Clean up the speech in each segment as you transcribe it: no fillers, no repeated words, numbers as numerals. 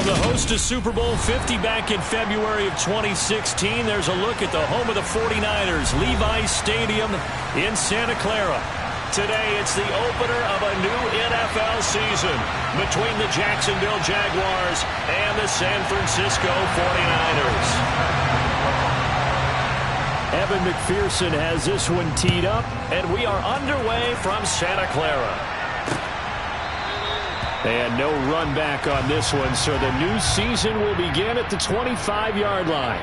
From the host to Super Bowl 50 back in February of 2016, there's a look at the home of the 49ers, Levi's Stadium in Santa Clara. Today, it's the opener of a new NFL season between the Jacksonville Jaguars and the San Francisco 49ers. Evan McPherson has this one teed up, and we are underway from Santa Clara. And no run back on this one, so the new season will begin at the 25-yard line.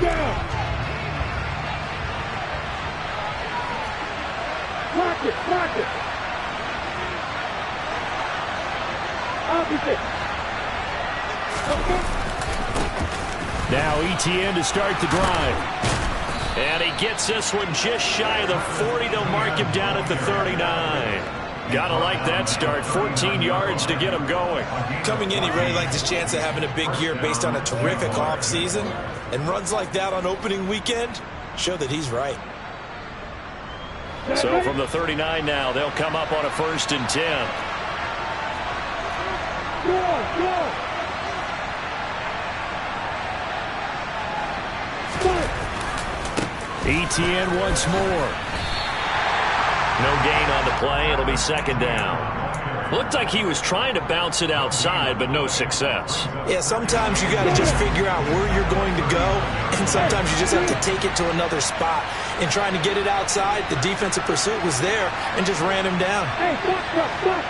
Down. Block it, block it. Opposite. Now Etienne to start the drive. And he gets this one just shy of the 40. They'll mark him down at the 39. Gotta like that start. 14 yards to get him going. Coming in, he really liked his chance of having a big year based on a terrific offseason. And runs like that on opening weekend show that he's right. So from the 39 now, they'll come up on a 1st and 10. Go. Etienne once more. No gain on the play. It'll be 2nd down. Looked like he was trying to bounce it outside, but no success. Yeah, sometimes you got to just figure out where you're going to go, and sometimes you just have to take it to another spot. In trying to get it outside, the defensive pursuit was there and just ran him down. Hey, block.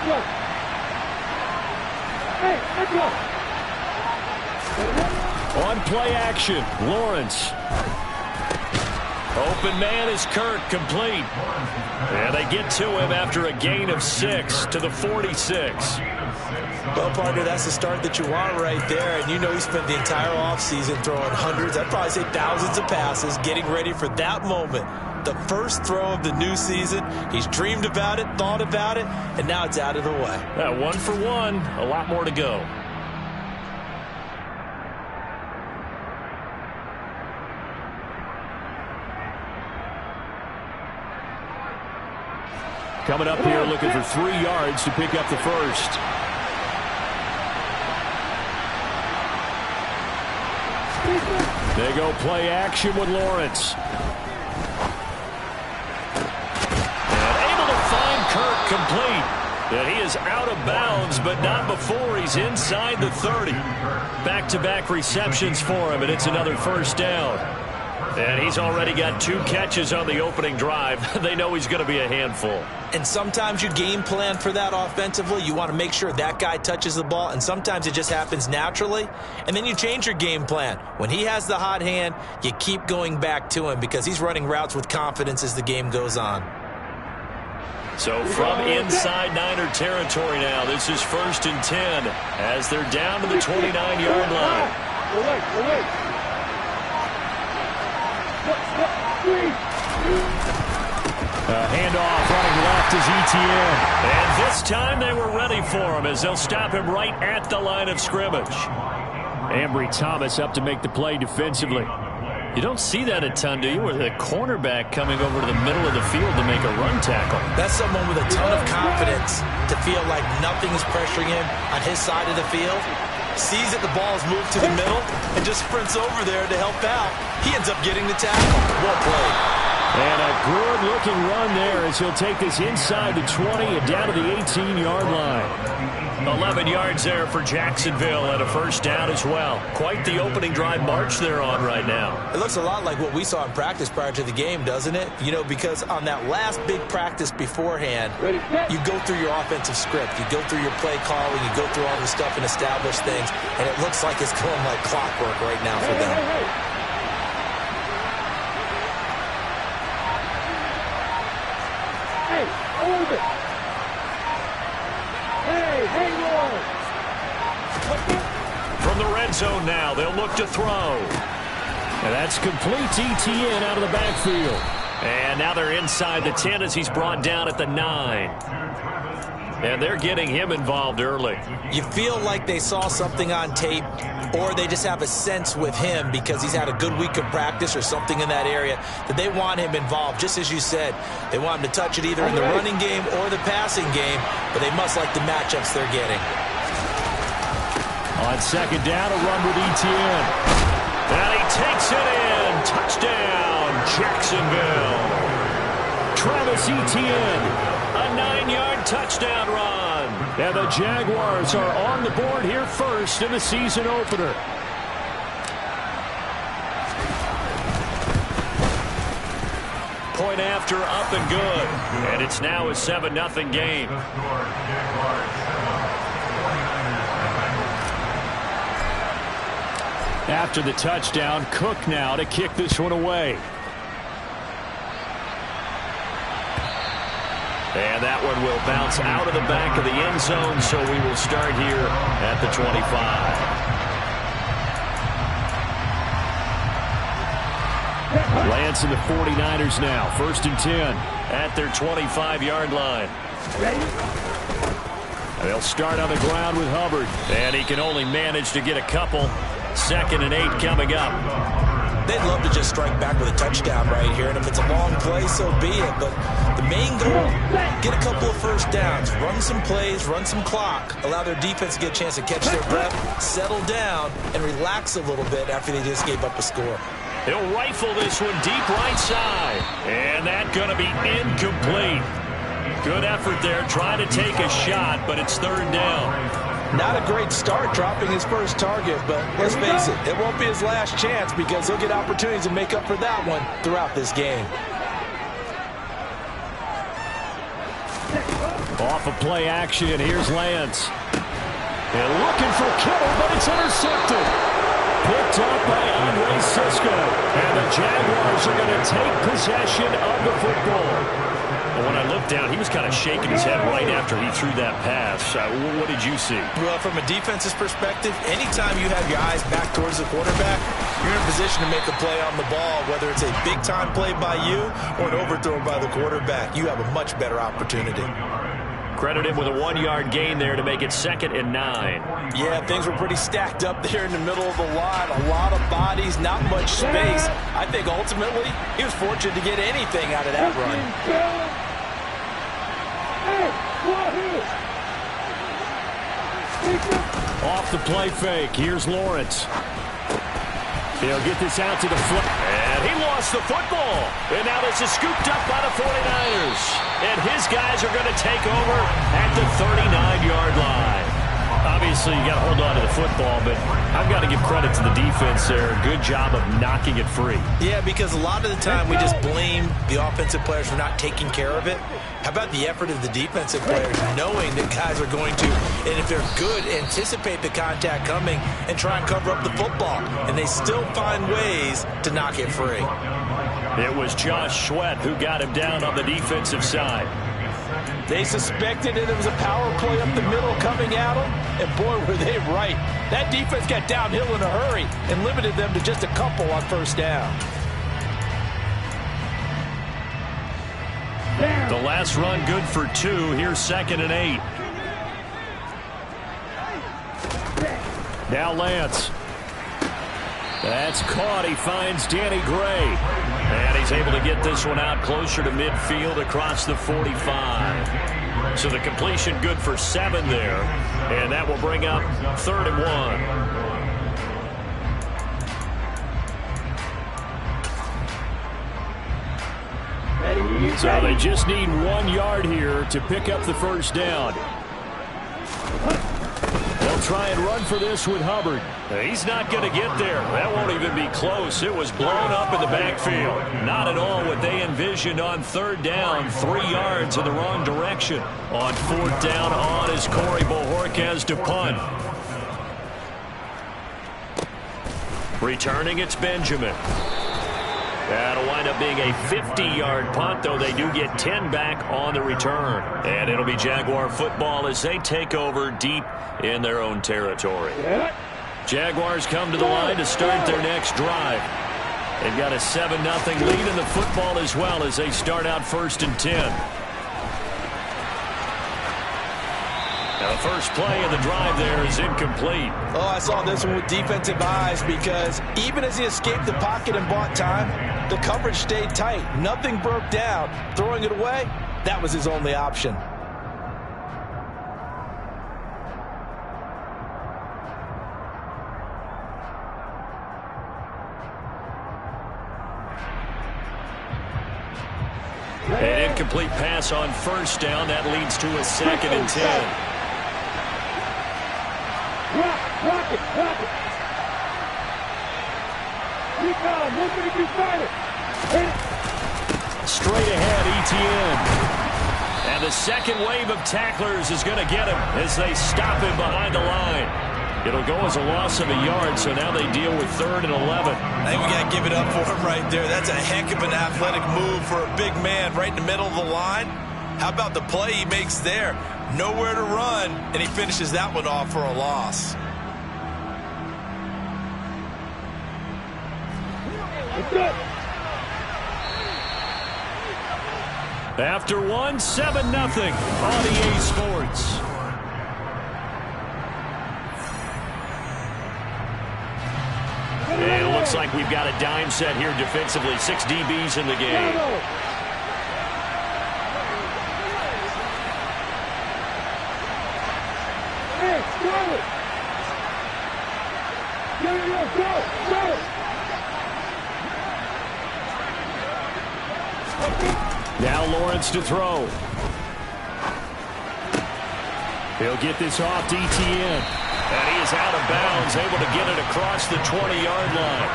Hey, let's go. On play action, Lawrence. Open man is Kirk, complete. And they get to him after a gain of 6 to the 46. Well, partner, that's the start that you want right there. And you know he spent the entire offseason throwing hundreds, I'd probably say thousands of passes, getting ready for that moment. The first throw of the new season. He's dreamed about it, thought about it, and now it's out of the way. 1 for 1, a lot more to go. Coming up here looking for 3 yards to pick up the first. They go play action with Lawrence. And able to find Kirk complete. And he is out of bounds, but not before he's inside the 30. Back-to-back receptions for him, and it's another 1st down. And he's already got 2 catches on the opening drive. They know he's going to be a handful. And sometimes you game plan for that offensively. You want to make sure that guy touches the ball, and sometimes it just happens naturally. And then you change your game plan. When he has the hot hand, you keep going back to him because he's running routes with confidence as the game goes on. So from inside Niner territory now, this is 1st and 10 as they're down to the 29-yard line. Away. A handoff running left is Etienne. And this time they were ready for him as they'll stop him right at the line of scrimmage. Ambry Thomas up to make the play defensively. You don't see that a ton, do you? With a cornerback coming over to the middle of the field to make a run tackle. That's someone with a ton of confidence to feel like nothing is pressuring him on his side of the field. Sees that the ball is moved to the middle and just sprints over there to help out. He ends up getting the tackle. Well played. And a good-looking run there as he'll take this inside the 20 and down to the 18-yard line. 11 yards there for Jacksonville and a 1st down as well. Quite the opening drive march they're on right now. It looks a lot like what we saw in practice prior to the game, doesn't it? You know, because on that last big practice beforehand, you go through your offensive script. You go through your play calling. You go through all the stuff and establish things. And it looks like it's going like clockwork right now for them. Hey, hold it. Hey, Lord. From the red zone now, they'll look to throw. And that's complete to Etienne out of the backfield. And now they're inside the 10 as he's brought down at the 9. And they're getting him involved early. You feel like they saw something on tape, or they just have a sense with him because he's had a good week of practice or something in that area that they want him involved. Just as you said, they want him to touch it either in the running game or the passing game, but they must like the matchups they're getting. On second down, a run with Etienne. And he takes it in. Touchdown, Jacksonville. Travis Etienne, a 9-yard touchdown run. And the Jaguars are on the board here first in the season opener. Point after, up and good. And it's now a 7-0 game. After the touchdown, Cook now to kick this one away. And that one will bounce out of the back of the end zone, so we will start here at the 25. Lance and the 49ers now, 1st and 10 at their 25-yard line. They'll start on the ground with Hubbard, and he can only manage to get a couple. 2nd and 8 coming up. They'd love to just strike back with a touchdown right here, and if it's a long play, so be it. But the main goal, get a couple of first downs, run some plays, run some clock, allow their defense to get a chance to catch their breath, settle down, and relax a little bit after they just gave up a score. He'll rifle this one deep right side, and that's going to be incomplete. Good effort there, trying to take a shot, but it's 3rd down. Not a great start dropping his first target, but let's face it, it won't be his last chance because he'll get opportunities to make up for that one throughout this game. Off of play action, here's Lance. And looking for Kittle, but it's intercepted. Picked up by Andre Cisco. And the Jaguars are going to take possession of the football. Well, when I looked down, he was kind of shaking his head right after he threw that pass. What did you see? Well, from a defense's perspective, anytime you have your eyes back towards the quarterback, you're in a position to make a play on the ball, whether it's a big-time play by you or an overthrow by the quarterback. You have a much better opportunity. Credit him with a 1-yard gain there to make it 2nd and 9. Yeah, things were pretty stacked up there in the middle of the line. A lot of bodies, not much space. I think ultimately he was fortunate to get anything out of that run. Off the play fake. Here's Lawrence. He'll get this out to the flat. And he lost the football. And now this is scooped up by the 49ers. And his guys are going to take over at the 39-yard line. Obviously, you got to hold on to the football, but I've got to give credit to the defense there. Good job of knocking it free. Yeah, because a lot of the time we just blame the offensive players for not taking care of it. How about the effort of the defensive players knowing that guys are going to, and if they're good, anticipate the contact coming and try and cover up the football. And they still find ways to knock it free. It was Josh Sweat who got him down on the defensive side. They suspected it was a power play up the middle coming at them, and boy, were they right. That defense got downhill in a hurry and limited them to just a couple on 1st down. The last run good for 2. Here's 2nd and 8. Now Lance. That's caught. He finds Danny Gray. And he's able to get this one out closer to midfield across the 45. So the completion good for 7 there. And that will bring up 3rd and 1. So they just need 1 yard here to pick up the 1st down. They'll try and run for this with Hubbard. He's not going to get there. That won't even be close. It was blown up in the backfield. Not at all what they envisioned on 3rd down. 3 yards in the wrong direction. On 4th down on is Corey Bojorquez to punt. Returning, it's Benjamin. That'll wind up being a 50-yard punt, though they do get 10 back on the return. And it'll be Jaguar football as they take over deep in their own territory. Jaguars come to the line to start their next drive. They've got a 7-0 lead in the football as well as they start out 1st and 10. Now the first play of the drive there is incomplete. Oh, I saw this one with defensive eyes because even as he escaped the pocket and bought time, the coverage stayed tight. Nothing broke down. Throwing it away, that was his only option. An incomplete pass on first down. That leads to a 2nd and 10. Rock it. Keep on. Nobody can fight it. Hit it. Straight ahead, ETN. And the second wave of tacklers is going to get him as they stop him behind the line. It'll go as a loss of a yard, so now they deal with 3rd and 11. I think we got to give it up for him right there. That's a heck of an athletic move for a big man right in the middle of the line. How about the play he makes there? Nowhere to run, and he finishes that one off for a loss. After 1, 7-0 on EA Sports. And it looks like we've got a dime set here defensively. 6 DBs in the game. Now Lawrence to throw. He'll get this off to ETN. And he is out of bounds, able to get it across the 20-yard line.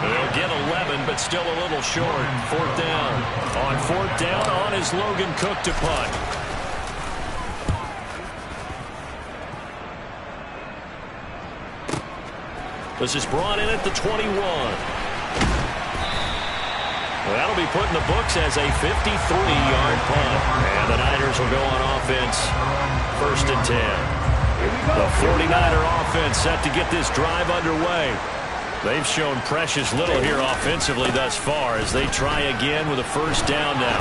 He'll get 11, but still a little short. 4th down. On 4th down, on is Logan Cook to punt. This is brought in at the 21. Well, that'll be put in the books as a 53-yard punt. And the Niners will go on offense. 1st and 10. The 49er offense set to get this drive underway. They've shown precious little here offensively thus far as they try again with a 1st down now.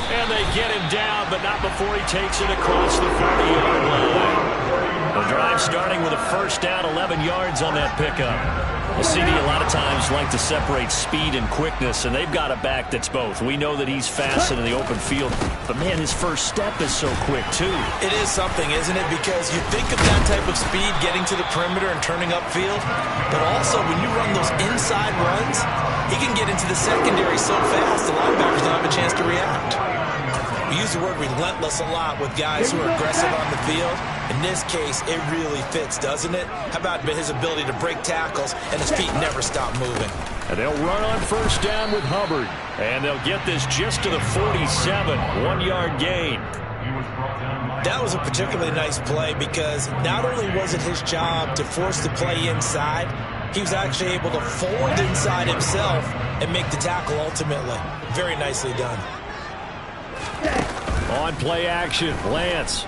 And they get him down, but not before he takes it across the 40-yard line. The drive starting with a 1st down, 11 yards on that pickup. The CD a lot of times like to separate speed and quickness, and they've got a back that's both. We know that he's fast in the open field, but man, his first step is so quick too. It is something, isn't it? Because you think of that type of speed getting to the perimeter and turning upfield, but also when you run those inside runs, he can get into the secondary so fast the linebackers don't have a chance to react. We use the word relentless a lot with guys who are aggressive on the field. In this case, it really fits, doesn't it? How about his ability to break tackles and his feet never stop moving? And they'll run on 1st down with Hubbard. And they'll get this just to the 47, 1-yard gain. That was a particularly nice play because not only was it his job to force the play inside, he was actually able to fold inside himself and make the tackle ultimately. Very nicely done. On play action, Lance.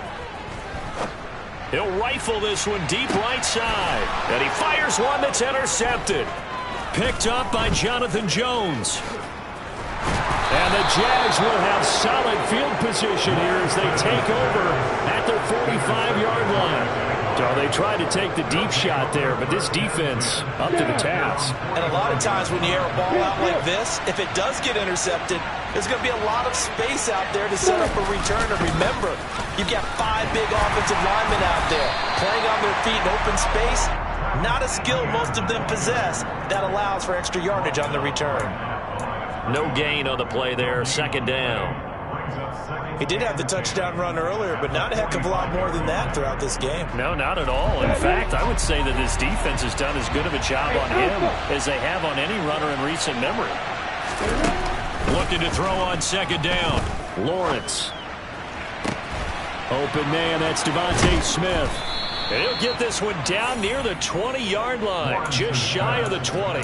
He'll rifle this one deep right side. And he fires one that's intercepted. Picked up by Jonathan Jones. And the Jags will have solid field position here as they take over at their 45-yard line. So they tried to take the deep shot there, but this defense up to the task. And a lot of times when you air a ball out like this, if it does get intercepted, there's going to be a lot of space out there to set up a return. And remember, you've got 5 big offensive linemen out there playing on their feet in open space. Not a skill most of them possess that allows for extra yardage on the return. No gain on the play there, 2nd down. He did have the touchdown run earlier, but not a heck of a lot more than that throughout this game. No, not at all. In fact, I would say that this defense has done as good of a job on him as they have on any runner in recent memory. Looking to throw on 2nd down. Lawrence. Open man, that's Devontae Smith. And he'll get this one down near the 20-yard line, just shy of the 20.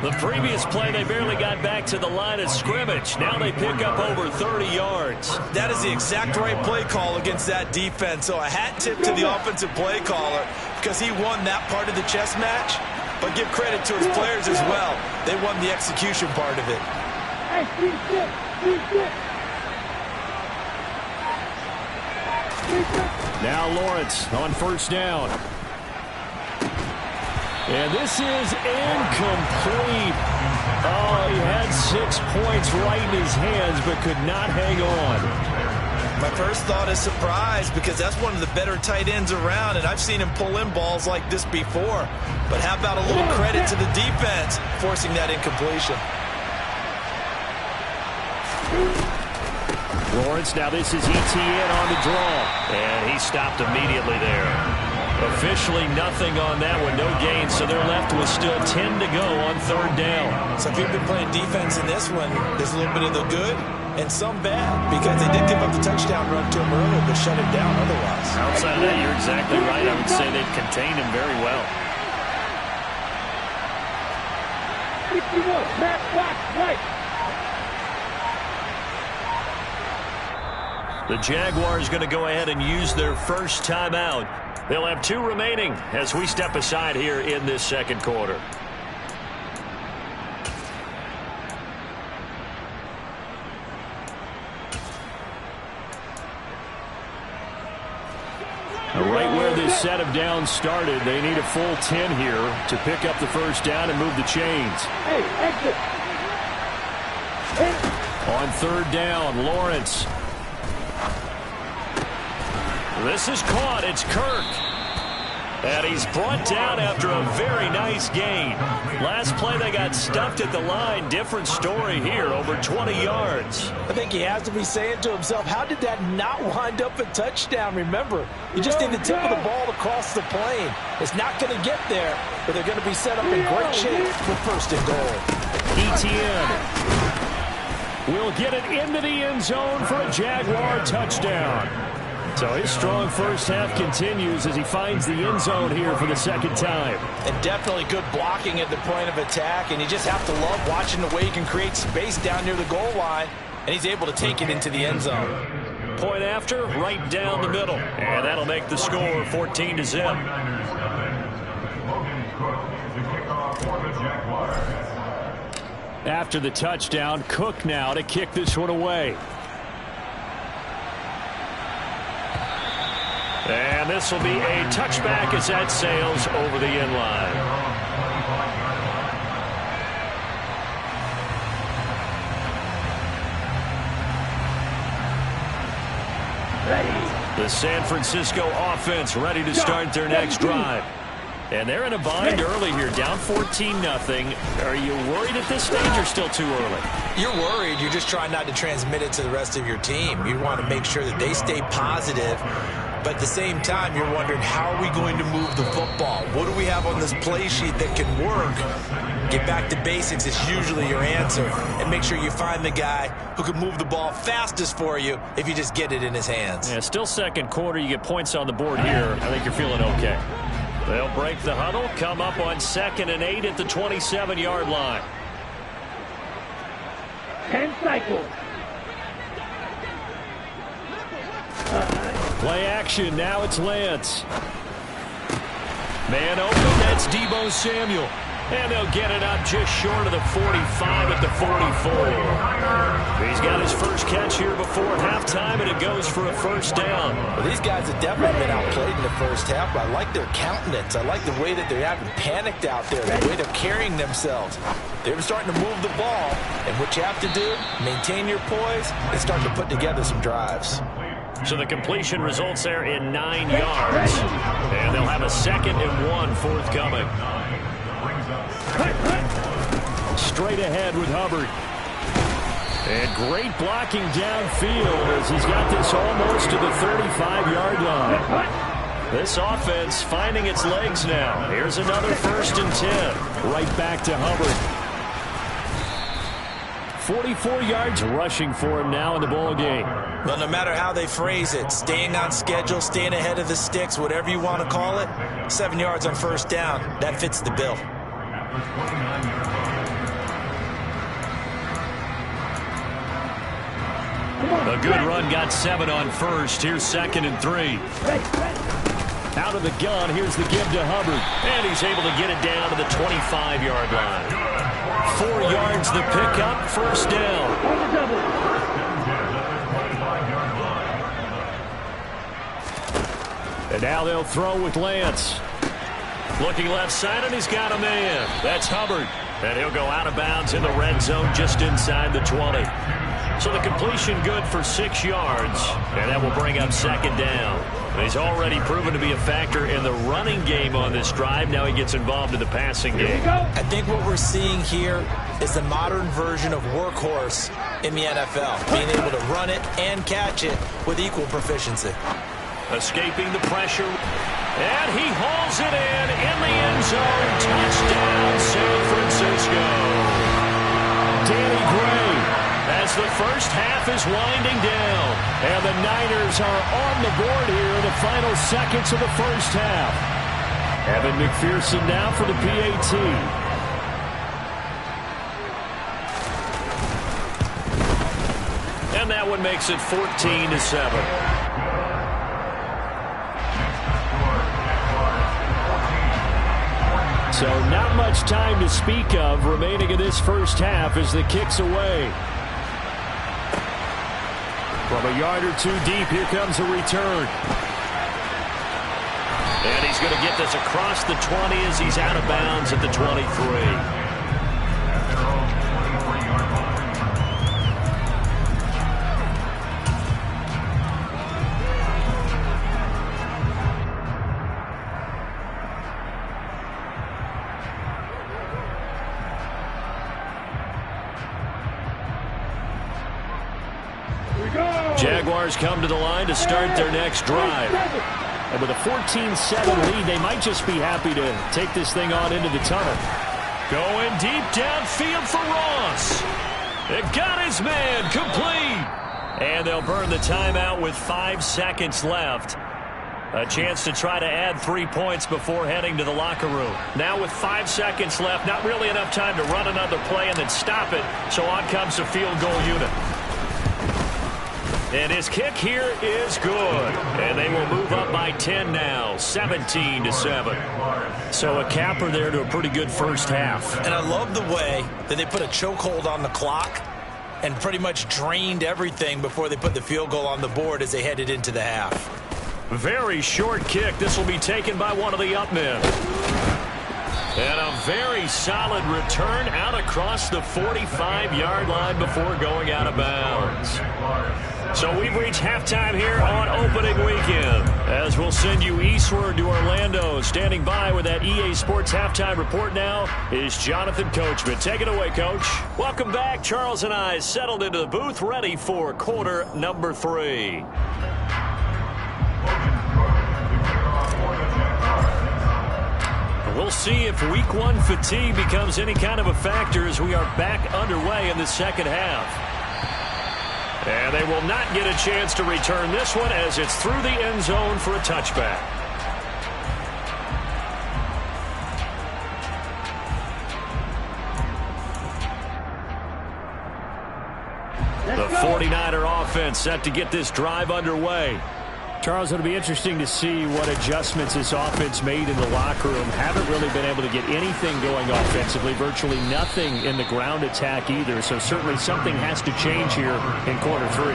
The previous play, they barely got back to the line of scrimmage. Now they pick up over 30 yards. That is the exact right play call against that defense. So a hat tip to the offensive play caller because he won that part of the chess match. But give credit to his players as well. They won the execution part of it. Hey, Now Lawrence on first down. And this is incomplete. Oh, he had 6 points right in his hands, but could not hang on. My first thought is surprise, because that's one of the better tight ends around, and I've seen him pull in balls like this before. But how about a little credit to the defense forcing that incompletion? Lawrence, now this is ETN on the draw. And he stopped immediately there. Officially nothing on that one, no gain, so they're left with still 10 to go on third down. So if you've been playing defense in this one, there's a little bit of the good and some bad, because they did give up the touchdown run to him earlier, but shut him down otherwise. Outside of that, you're exactly right. I would say they've contained him very well. 61, Matt Fox, right. The Jaguars going to go ahead and use their first timeout. They'll have 2 remaining as we step aside here in this second quarter. Right where this set of downs started, they need a full 10 here to pick up the first down and move the chains. Hey, exit. On third down, Lawrence. This is caught. It's Kirk. And he's brought down after a very nice gain. Last play, they got stuffed at the line. Different story here, over 20 yards. I think he has to be saying to himself, how did that not wind up a touchdown? Remember, you just need the tip of the ball to cross the plane. It's not going to get there, but they're going to be set up in great shape for first and goal. ETN will get it into the end zone for a Jaguar touchdown. So his strong first half continues as he finds the end zone here for the second time. And definitely good blocking at the point of attack, and you just have to love watching the way he can create space down near the goal line, and he's able to take it into the end zone. Point after, right down the middle, and that'll make the score 14-0. After the touchdown, Cook now to kick this one away. And this will be a touchback as that sails over the end line. The San Francisco offense ready to start their next drive. And they're in a bind early here, down 14-0. Are you worried at this stage or still too early? You're worried. You're just trying not to transmit it to the rest of your team. You want to make sure that they stay positive. But at the same time, you're wondering, how are we going to move the football? What do we have on this play sheet that can work? Get back to basics is usually your answer. And make sure you find the guy who can move the ball fastest for you if you just get it in his hands. Yeah, still second quarter. You get points on the board here. I think you're feeling okay. They'll break the huddle, come up on 2nd and 8 at the 27-yard line. 10 cycles. Play action. Now it's Lance. Man open. That's Deebo Samuel. And they'll get it up just short of the 45 at the 44. He's got his first catch here before halftime, and it goes for a first down. Well, these guys have definitely been outplayed in the first half, but I like their countenance. I like the way that they haven't panicked out there, the way they're carrying themselves. They're starting to move the ball, and what you have to do, maintain your poise and start to put together some drives. So the completion results there in 9 yards. And they'll have a 2nd and 1 forthcoming. Straight ahead with Hubbard. And great blocking downfield as he's got this almost to the 35-yard line. This offense finding its legs now. Here's another 1st and 10. Right back to Hubbard. 44 yards rushing for him now in the ball game. Well, no matter how they phrase it, staying on schedule, staying ahead of the sticks, whatever you want to call it, 7 yards on first down, that fits the bill. A good run got 7 on first. Here's 2nd and 3. Out of the gun, here's the give to Hubbard. And he's able to get it down to the 25-yard line. 4 yards the pickup, first down. And now they'll throw with Lance. Looking left side, and he's got a man. That's Hubbard. And he'll go out of bounds in the red zone just inside the 20. So the completion good for 6 yards, and that will bring up second down. And he's already proven to be a factor in the running game on this drive. Now he gets involved in the passing game. I think what we're seeing here is the modern version of workhorse in the NFL, being able to run it and catch it with equal proficiency. Escaping the pressure, and he hauls it in the end zone. Touchdown, San Francisco. Danny Gray, as the first half is winding down, and the Niners are on the board here in the final seconds of the first half. Evan McPherson now for the PAT. And that one makes it 14-7. So not much time to speak of remaining in this first half as the kick's away. From a yard or two deep, here comes a return. And he's going to get this across the 20 as he's out of bounds at the 23. Jaguars come to the line to start their next drive. And with a 14-7 lead, they might just be happy to take this thing on into the tunnel. Going deep downfield for Ross. It got his man complete. And they'll burn the timeout with 5 seconds left. A chance to try to add 3 points before heading to the locker room. Now with 5 seconds left, not really enough time to run another play and then stop it. So on comes the field goal unit. And his kick here is good. And they will move up by 10 now, 17-7. So a capper there to a pretty good first half. And I love the way that they put a chokehold on the clock and pretty much drained everything before they put the field goal on the board as they headed into the half. Very short kick. This will be taken by one of the up men. And a very solid return out across the 45-yard line before going out of bounds. So we've reached halftime here on opening weekend, as we'll send you eastward to Orlando. Standing by with that EA Sports halftime report now is Jonathan Coachman. Take it away, Coach. Welcome back. Charles and I settled into the booth, ready for quarter number 3. We'll see if week 1 fatigue becomes any kind of a factor as we are back underway in the second half. And they will not get a chance to return this one as it's through the end zone for a touchback. The 49er offense set to get this drive underway. Charles, it'll be interesting to see what adjustments this offense made in the locker room. Haven't really been able to get anything going offensively, virtually nothing in the ground attack either. So certainly something has to change here in quarter 3.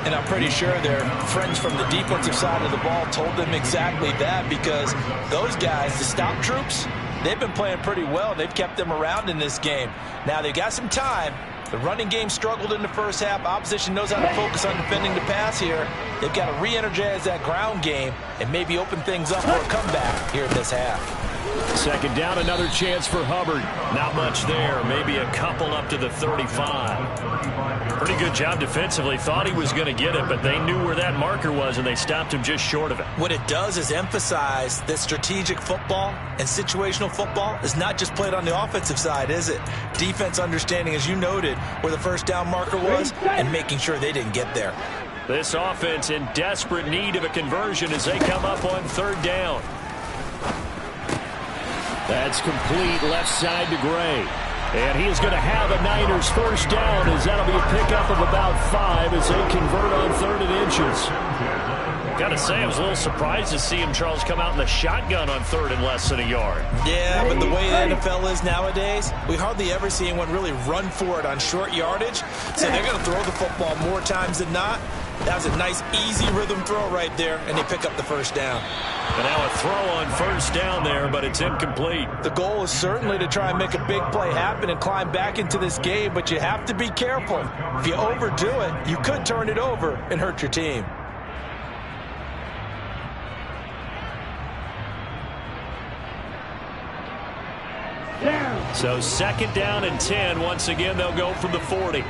And I'm pretty sure their friends from the defensive side of the ball told them exactly that, because those guys, the stop troops, they've been playing pretty well. They've kept them around in this game. Now they've got some time. The running game struggled in the first half. Opposition knows how to focus on defending the pass here. They've got to re-energize that ground game and maybe open things up for a comeback here in this half. Second down, another chance for Hubbard. Not much there. Maybe a couple up to the 35. Pretty good job defensively. Thought he was going to get it, but they knew where that marker was, and they stopped him just short of it. What it does is emphasize that strategic football and situational football is not just played on the offensive side, is it? Defense understanding, as you noted, where the first down marker was and making sure they didn't get there. This offense in desperate need of a conversion as they come up on third down. That's complete left side to Gray. And he is going to have a Niners first down, as that'll be a pickup of about 5 as they convert on 3rd and inches. Got to say, I was a little surprised to see him, Charles, come out in the shotgun on 3rd and less than a yard. Yeah, but the way the NFL is nowadays, we hardly ever see anyone really run for it on short yardage. So they're going to throw the football more times than not. That was a nice, easy rhythm throw right there, and they pick up the first down. And now a throw on first down there, but it's incomplete. The goal is certainly to try and make a big play happen and climb back into this game, but you have to be careful. If you overdo it, you could turn it over and hurt your team. So 2nd down and 10. Once again, they'll go from the 40.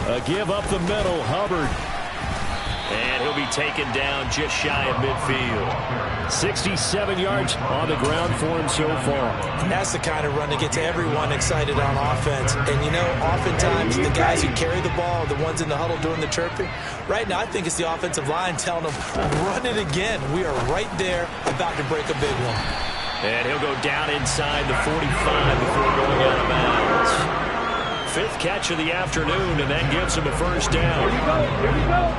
A give up the middle, Hubbard. And he'll be taken down just shy of midfield. 67 yards on the ground for him so far. And that's the kind of run that gets everyone excited on offense. And, you know, oftentimes the guys who carry the ball are the ones in the huddle doing the chirping. Right now, I think it's the offensive line telling them, run it again. We are right there about to break a big one. And he'll go down inside the 45 before going out of bounds. 5th catch of the afternoon, and that gives him a first down. Here we go. Here we go.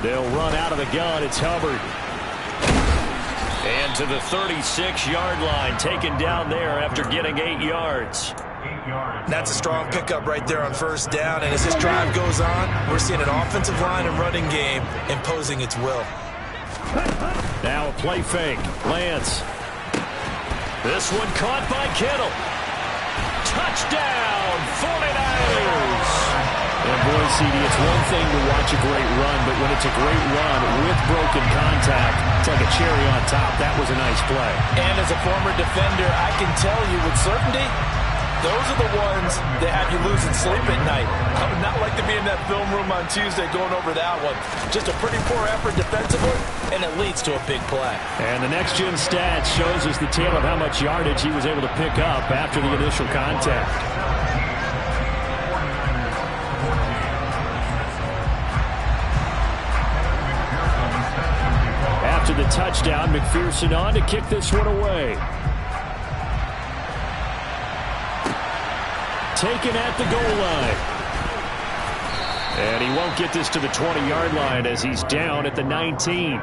They'll run out of the gun. It's Hubbard. And to the 36-yard line, taken down there after getting 8 yards. That's a strong pickup right there on first down. And as this drive goes on, we're seeing an offensive line and running game imposing its will. Now a play fake. Lance. This one caught by Kittle. Touchdown, 49ers. And boy, CD, it's one thing to watch a great run, but when it's a great run with broken contact, it's like a cherry on top. That was a nice play. And as a former defender, I can tell you with certainty, those are the ones that have you losing sleep at night. I would not like to be in that film room on Tuesday going over that one. Just a pretty poor effort defensively, and it leads to a big play. And the next-gen stats shows us the tale of how much yardage he was able to pick up after the initial contact. After the touchdown, McPherson on to kick this one away. Taken at the goal line. And he won't get this to the 20-yard line as he's down at the 19.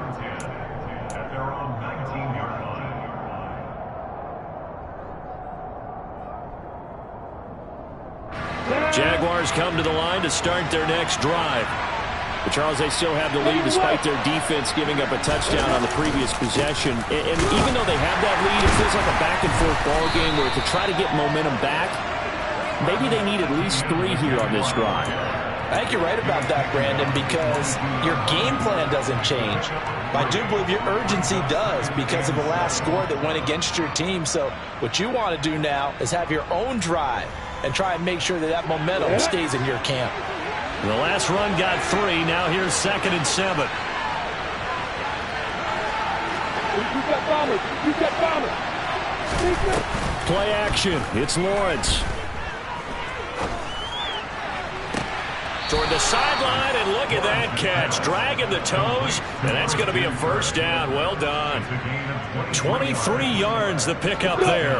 Jaguars come to the line to start their next drive. But Charles, they still have the lead despite their defense giving up a touchdown on the previous possession. And even though they have that lead, it feels like a back-and-forth ball game where to try to get momentum back, maybe they need at least 3 here on this drive. I think you're right about that, Brandon, because your game plan doesn't change. I do believe your urgency does because of the last score that went against your team. So what you want to do now is have your own drive and try and make sure that that momentum stays in your camp. The last run got 3. Now here's 2nd and 7. You got bombers. You got bombers. Play action. It's Lawrence. Toward the sideline, and look at that catch. Dragging the toes, and that's going to be a first down. Well done. 23 yards the pickup there.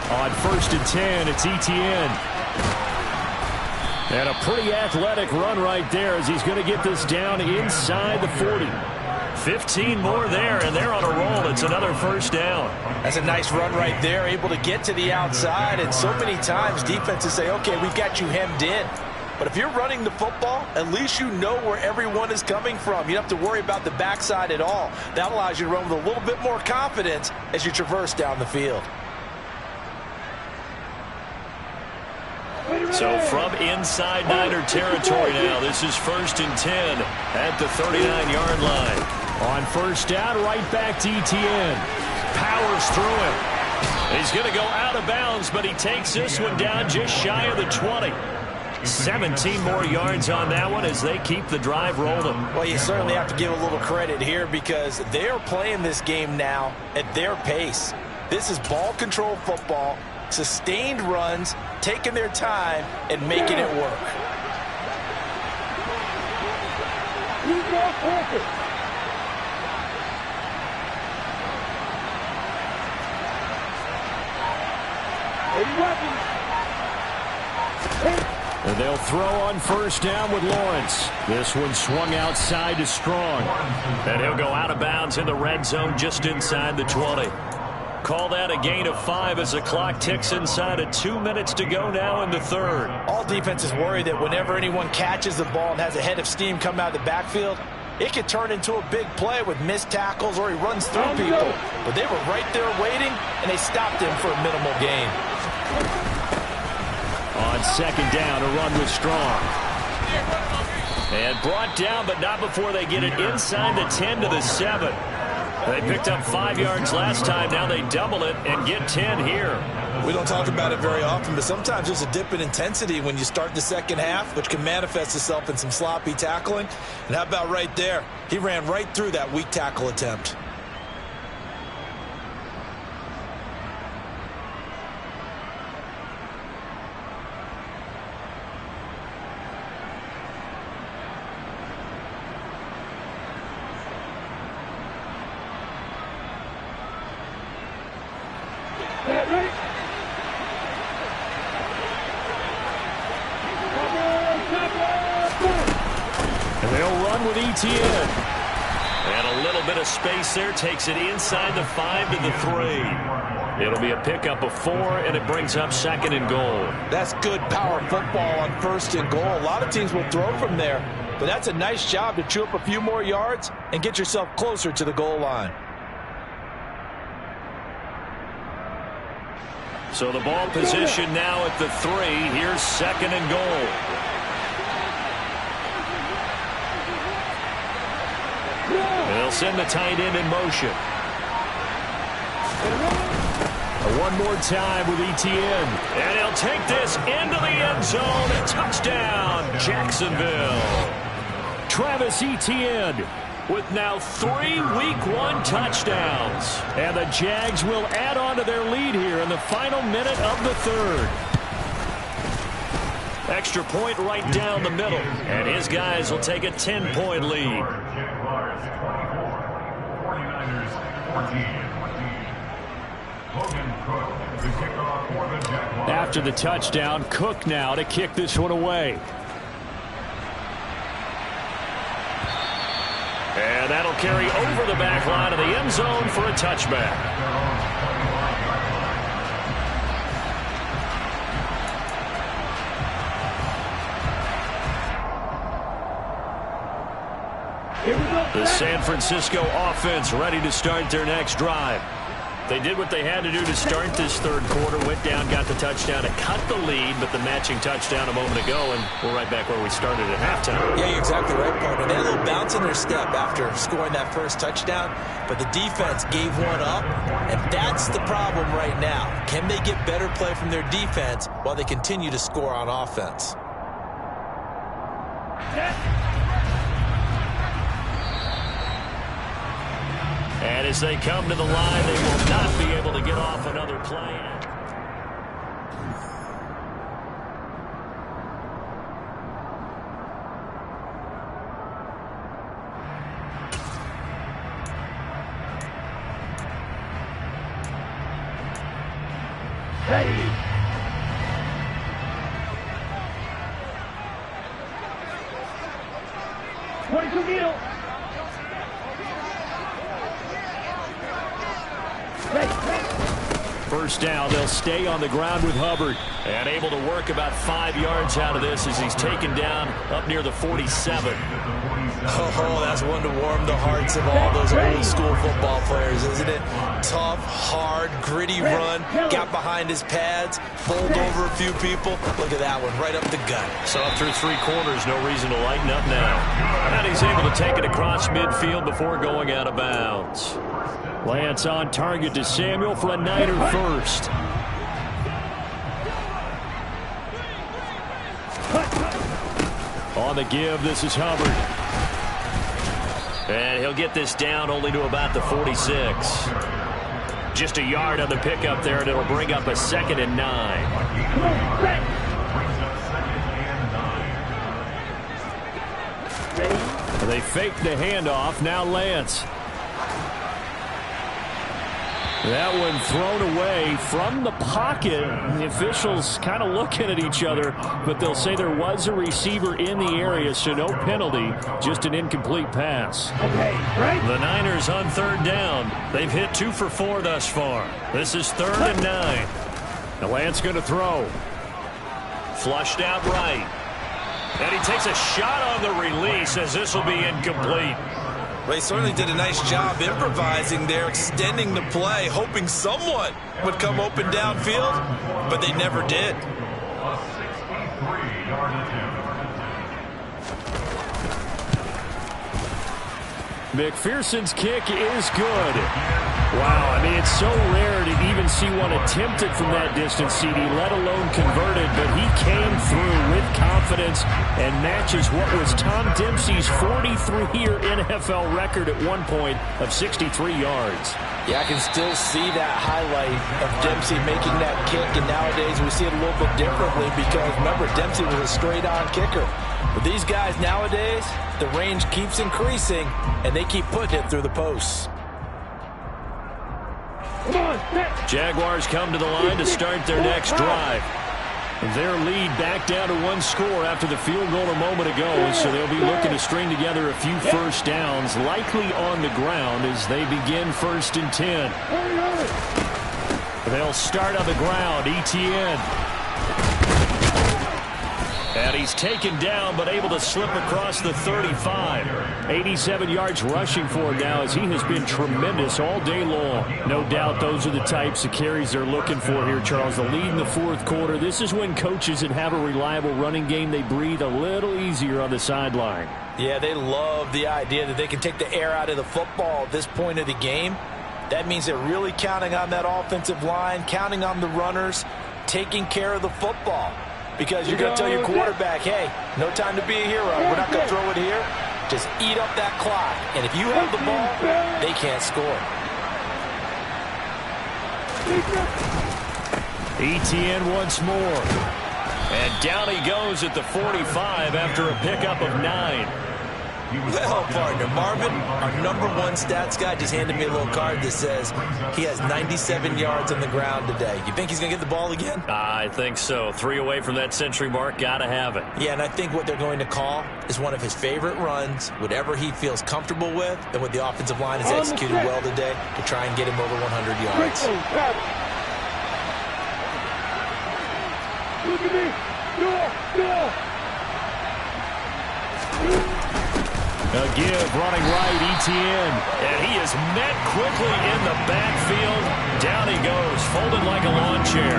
On 1st and 10, it's Etienne. And a pretty athletic run right there as he's going to get this down inside the 40. 15 more there, and they're on a roll. It's another first down. That's a nice run right there, able to get to the outside. And so many times defenses say, okay, we've got you hemmed in. But if you're running the football, at least you know where everyone is coming from. You don't have to worry about the backside at all. That allows you to run with a little bit more confidence as you traverse down the field. So from inside Niner territory now, this is 1st and 10 at the 39-yard line. On first down, right back to Etienne. Powers through him. He's going to go out of bounds, but he takes this one down just shy of the 20. 17 more yards on that one as they keep the drive rolling. Well, you certainly have to give a little credit here because they're playing this game now at their pace. This is ball control football, sustained runs, taking their time and making it work. And they'll throw on first down with Lawrence. This one swung outside to Strong. And he'll go out of bounds in the red zone just inside the 20. Call that a gain of 5 as the clock ticks inside of 2 minutes to go now in the third. All defenses worry that whenever anyone catches the ball and has a head of steam come out of the backfield, it could turn into a big play with missed tackles or he runs through people. But they were right there waiting, and they stopped him for a minimal gain. On second down, a run with Strong. And brought down, but not before they get it inside the 10 to the 7. They picked up 5 yards last time. Now they double it and get 10 here. We don't talk about it very often, but sometimes there's a dip in intensity when you start the second half, which can manifest itself in some sloppy tackling. And how about right there? He ran right through that weak tackle attempt. Etienne. And a little bit of space there takes it inside the 5 to the 3. It'll be a pickup of 4, and it brings up second and goal. That's good power football on first and goal. A lot of teams will throw from there, but that's a nice job to chew up a few more yards and get yourself closer to the goal line. So the ball position now at the 3. Here's second and goal. They'll send the tight end in motion. One more time with Etienne. And he'll take this into the end zone. Touchdown, Jacksonville. Travis Etienne with now 3 Week 1 touchdowns. And the Jags will add on to their lead here in the final minute of the third. Extra point right down the middle. And his guys will take a 10-point lead. After the touchdown, Cook now to kick this one away. And that'll carry over the back line of the end zone for a touchback. The San Francisco offense ready to start their next drive. They did what they had to do to start this third quarter. Went down, got the touchdown to cut the lead, but the matching touchdown a moment ago, and we're right back where we started at halftime. Yeah, you're exactly right, partner. They had a little bounce in their step after scoring that first touchdown, but the defense gave one up, and that's the problem right now. Can they get better play from their defense while they continue to score on offense? And as they come to the line, they will not be able to get off another play. Ready. First down, they'll stay on the ground with Hubbard. And able to work about 5 yards out of this as he's taken down up near the 47. Oh, that's one to warm the hearts of all those old school football players, isn't it? Tough, hard, gritty run, got behind his pads, bowled over a few people. Look at that one, right up the gut. So up through 3 quarters, no reason to lighten up now. And he's able to take it across midfield before going out of bounds. Lance on target to Samuel for a Niner first. On the give, this is Hubbard. And he'll get this down only to about the 46. Just a yard on the pickup there, and it'll bring up a 2nd and 9. They fake the handoff. Now Lance. That one thrown away from the pocket. The officials kind of looking at each other, but they'll say there was a receiver in the area, so no penalty, just an incomplete pass. Okay, right? The Niners on third down. They've hit 2 for 4 thus far. This is 3rd and 9. The Lance going to throw. Flushed out right. And he takes a shot on the release as this will be incomplete. Well, he certainly did a nice job improvising there, extending the play, hoping someone would come open downfield, but they never did. McPherson's kick is good. Wow, I mean, it's so rare to even see one attempted from that distance, CD, let alone converted, but he came through with confidence and matches what was Tom Dempsey's 43-year NFL record at one point of 63 yards. Yeah, I can still see that highlight of Dempsey making that kick, and nowadays we see it a little bit differently because, remember, Dempsey was a straight-on kicker. But these guys nowadays, the range keeps increasing, and they keep putting it through the posts. Come on, Jaguars come to the line to start their next drive. Their lead back down to 1 score after the field goal a moment ago, so they'll be looking to string together a few first downs, likely on the ground as they begin 1st and 10. They'll start on the ground. Etienne. And he's taken down, but able to slip across the 35. 87 yards rushing for him now as he has been tremendous all day long. No doubt those are the types of carries they're looking for here, Charles. The lead in the 4th quarter. This is when coaches that have a reliable running game, they breathe a little easier on the sideline. Yeah, they love the idea that they can take the air out of the football at this point of the game. That means they're really counting on that offensive line, counting on the runners, taking care of the football. Because you're going to tell your quarterback, hey, no time to be a hero. We're not going to throw it here. Just eat up that clock. And if you have the ball, they can't score. Etienne once more. And down he goes at the 45 after a pickup of 9. Well, partner, Marvin, our #1 stats guy, just handed me a little card that says he has 97 yards on the ground today. You think he's going to get the ball again? I think so. 3 away from that century mark. Got to have it. Yeah, and I think what they're going to call is one of his favorite runs, whatever he feels comfortable with, and what the offensive line has executed well today to try and get him over 100 yards. Look at me. Go. A give, running right, Etienne. And he is met quickly in the backfield. Down he goes, folded like a lawn chair.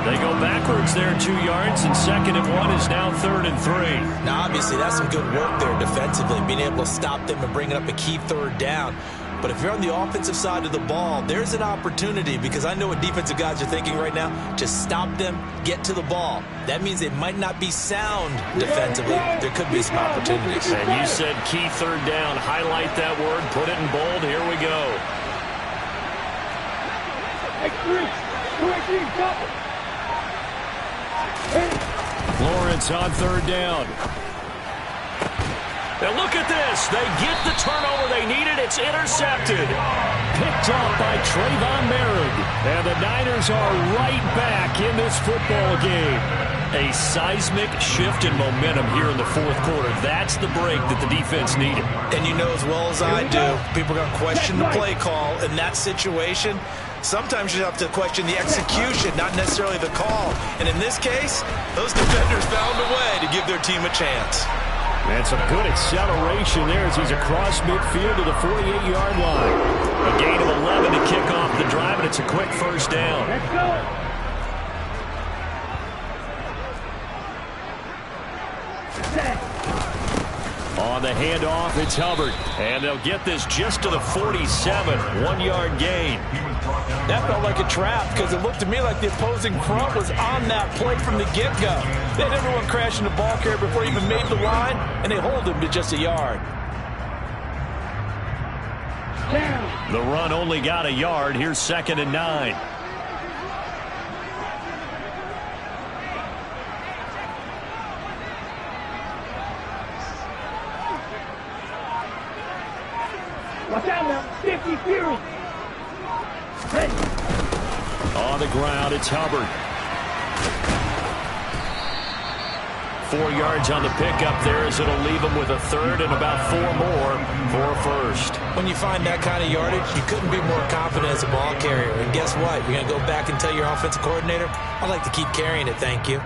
They go backwards there 2 yards, and 2nd and 1 is now 3rd and 3. Now, obviously, that's some good work there defensively, being able to stop them and bringing up a key 3rd down. But if you're on the offensive side of the ball, there's an opportunity, because I know what defensive guys are thinking right now, to stop them, get to the ball. That means they might not be sound defensively. There could be some opportunities. And you said key 3rd down. Highlight that word. Put it in bold. Here we go. Lawrence on 3rd down. And look at this. They get the turnover they needed. It's intercepted. Picked off by Trayvon Merrick. And the Niners are right back in this football game. A seismic shift in momentum here in the 4th quarter. That's the break that the defense needed. And you know as well as I do, people are going to question the play call in that situation. Sometimes you have to question the execution, not necessarily the call. And in this case, those defenders found a way to give their team a chance. And some good acceleration there as he's across midfield to the 48-yard line. A gain of 11 to kick off the drive, and it's a quick 1st down. Let's go. On the handoff, it's Hubbard. And they'll get this just to the 47. 1-yard gain. That felt like a trap because it looked to me like the opposing front was on that play from the get-go. They had everyone crashing the ball carrier before he even made the line, and they hold him to just a yard. The run only got a yard. Here's 2nd and 9. Watch out now. 50 Fury. Hey. On the ground, it's Hubbard. 4 yards on the pickup there as it'll leave him with a third and about 4 more for a first. When you find that kind of yardage, you couldn't be more confident as a ball carrier. And guess what? You're going to go back and tell your offensive coordinator, I'd like to keep carrying it, thank you.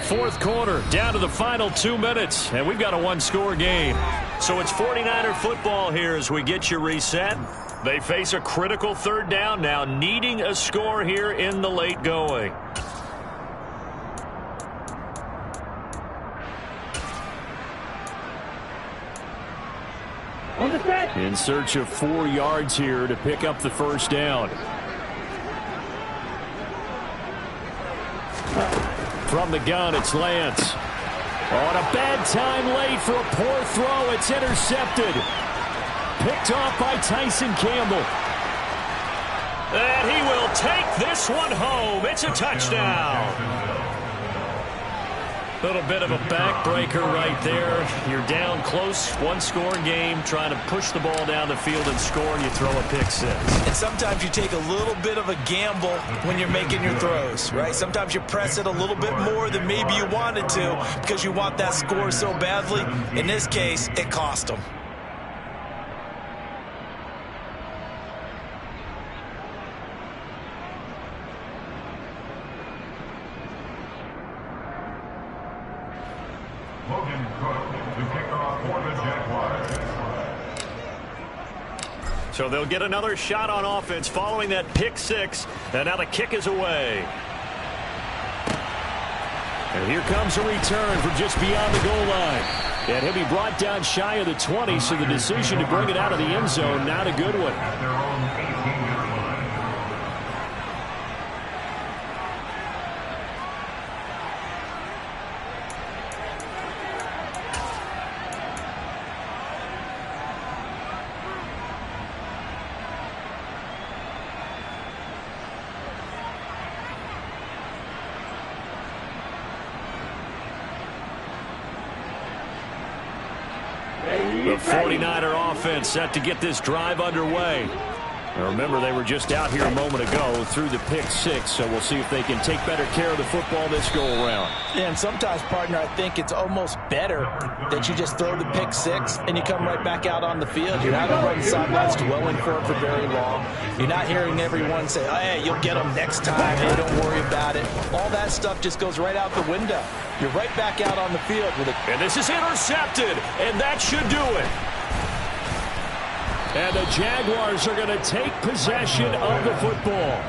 Fourth quarter, down to the final 2 minutes, and we've got a one-score game. So it's 49er football here as we get you reset. They face a critical third down now, needing a score here in the late going. In search of 4 yards here to pick up the first down. From the gun, it's Lance. On a bad time late for a poor throw. It's intercepted. Picked off by Tyson Campbell. And he will take this one home. It's a touchdown. Little bit of a backbreaker right there. You're down close, one-score game, trying to push the ball down the field and score, and you throw a pick six. And sometimes you take a little bit of a gamble when you're making your throws, right? Sometimes you press it a little bit more than maybe you wanted to because you want that score so badly. In this case, it cost them. So they'll get another shot on offense following that pick six. And now the kick is away. And here comes a return from just beyond the goal line. And he'll be brought down shy of the 20, so the decision to bring it out of the end zone, not a good one. The 49er offense set to get this drive underway. Now remember, they were just out here a moment ago through the pick six, so we'll see if they can take better care of the football this go-around. Yeah, and sometimes, partner, I think it's almost better that you just throw the pick six and you come right back out on the field. You're not on the sidelines dwelling for it for very long. You're not hearing everyone say, oh, hey, you'll get them next time. Hey, don't worry about it. All that stuff just goes right out the window. You're right back out on the field with it. And this is intercepted, and that should do it. And the Jaguars are going to take possession of the football.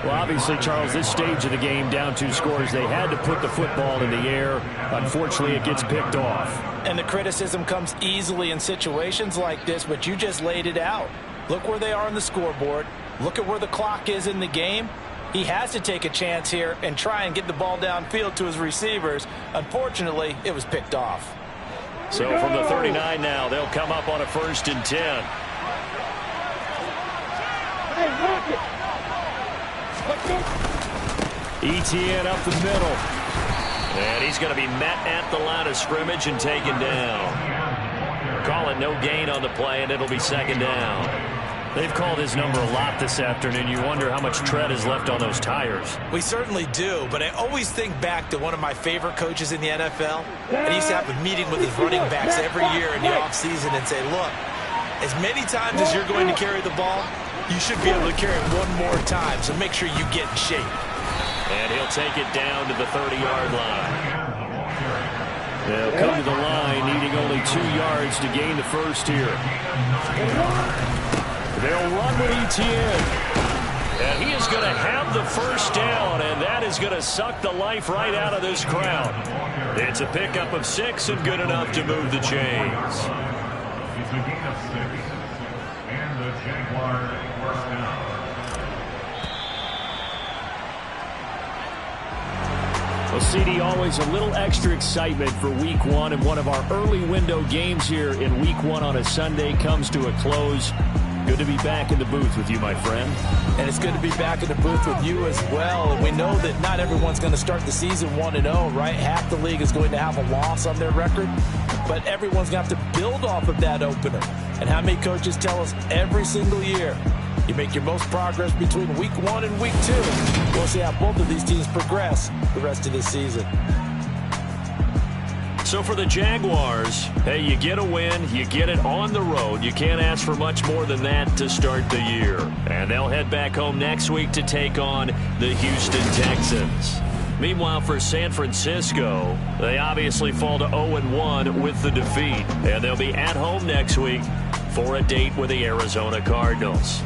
Well, obviously, Charles, this stage of the game, down 2 scores, they had to put the football in the air. Unfortunately, it gets picked off. And the criticism comes easily in situations like this, but you just laid it out. Look where they are on the scoreboard. Look at where the clock is in the game. He has to take a chance here and try and get the ball downfield to his receivers. Unfortunately, it was picked off. So from the 39 now, they'll come up on a 1st and 10. Etienne up the middle. And he's going to be met at the line of scrimmage and taken down. Calling no gain on the play, and it'll be 2nd down. They've called his number a lot this afternoon. You wonder how much tread is left on those tires. We certainly do, but I always think back to one of my favorite coaches in the NFL. And he used to have a meeting with his running backs every year in the offseason and say, look, as many times as you're going to carry the ball, you should be able to carry it one more time, so make sure you get in shape. And he'll take it down to the 30-yard line. They'll come to the line, needing only 2 yards to gain the first here. They'll run with Etienne. And he is going to have the first down, and that is going to suck the life right out of this crowd. It's a pickup of 6 and good enough to move the chains. It's a gain of 6, and the Jaguars first down. Well, CD, always a little extra excitement for Week 1, and one of our early window games here in Week 1 on a Sunday comes to a close. Good to be back in the booth with you, my friend. And it's good to be back in the booth with you as well. And we know that not everyone's going to start the season 1-0, right? Half the league is going to have a loss on their record. But everyone's going to have to build off of that opener. And how many coaches tell us every single year, you make your most progress between week 1 and week 2. We'll see how both of these teams progress the rest of this season. So for the Jaguars, hey, you get a win, you get it on the road. You can't ask for much more than that to start the year. And they'll head back home next week to take on the Houston Texans. Meanwhile, for San Francisco, they obviously fall to 0-1 with the defeat. And they'll be at home next week for a date with the Arizona Cardinals.